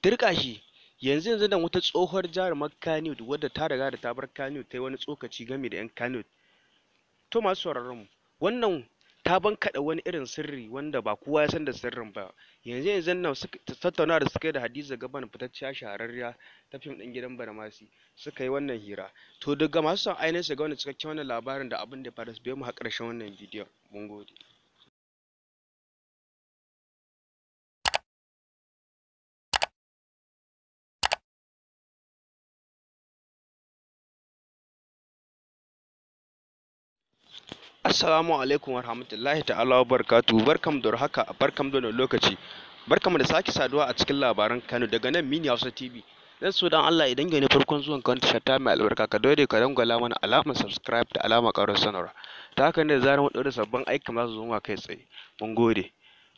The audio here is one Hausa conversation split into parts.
dirka shi yanzu nan wata tsohuwar jarumar kannywood wadda ta riga da ta bar kannywood ta yi wani tsokaci game da yan kannywood. To masu sauraron mu, wannan ta bankaɗa wani irin sirri wanda ba kowa ya san da sirrin ba. Yanzu nan suka tattauna da suka yi da Hadiza Gaban, fitacciya shahararriya ta fim ɗin gidan Badamasi, suka yi wannan hira. To daga masu son ainihin su ga wani cikakken wannan labarin da abin da ya faru, su biyo mu har ƙarshen wannan bidiyon. Mun gode. Assalamu alaikum wa rahmatullahi ta'ala wa barakatuhu. Barkam da haka, barkam da lokaci. Barkam da sake saduwa a cikin labaran Kano daga nan Mini Hausa TV. Dan so dan Allah idan ga ne farkon zuwan ka wanda ta mai albarka, ka dole ka dangwala mana alamar subscribe da alamar ƙarar sanarwa. Ta haka ne da zarar mun ɗora sabbin ayyuka za su zo ma kai tsaye. Mun gode.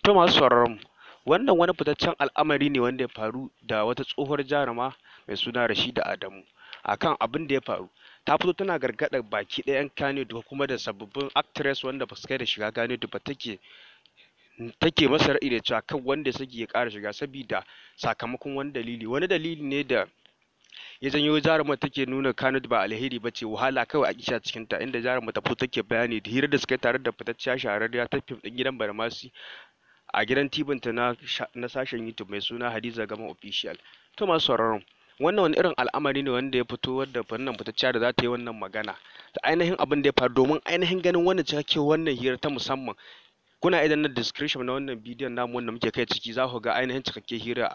To masu sauraron mu, wannan wani fitaccen al'amari ne wanda ya faru da wata tsohuwar jaruma mai suna Rashida Adamu. Akan abin da ya faru, ta fito tana gargaɗa baki ɗayan Kannywood kuma da sababbin actress wanda ba su kai da shiga Kannywood ba, take masa ra'i da cewa kan wanda suke ya ƙara shiga saboda sakamakon wani dalili ne da ya janyo jarumar take nuna Kannywood ba alheri ba ce, wahala kawai a kisha cikin ta, inda jarumar ta fito take bayani da hirar da suka yi tare da fitacciya shahararriya ta fim ɗin gidan Badamasi a gidan tibinta na sashen YouTube mai suna Hadiza Gaban Official. To masu sauraron, wannan wani irin al'amari ne wanda ya fito wadda wannan fitacciya da za ta yi wannan magana da ainihin abin da ya faru, domin ainihin ganin wannan cikakken wannan hira ta musamman. Kuna idan na description na wannan bidiyon namu wanda muke kai ciki za ku ga ainihin cikakken hira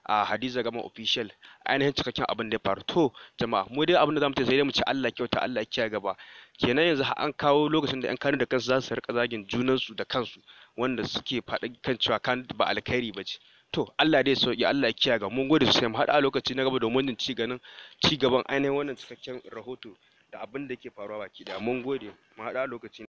a Hadiza Gaban Official, ainihin cikakken abin da ya faru. To jama'a, mu dai abin da zamu ce sai dai mu ci Allah kyauta, Allah kiyaye gaba. Kenan yanzu an kawo lokacin da yan Kano da kansu za su rika zagin junansu da kansu, wanda suke faɗi kan cewa Kano ba alkhairi ba ce. To Allah dai sauki, Allah ya kiyaye ga. Mun gode sosai, mu haɗa lokaci na gaba domin jin ci gaban ainihin wannan cikakken rahoto da abin da ke faruwa baki ɗaya. Mun gode, mu haɗa lokaci.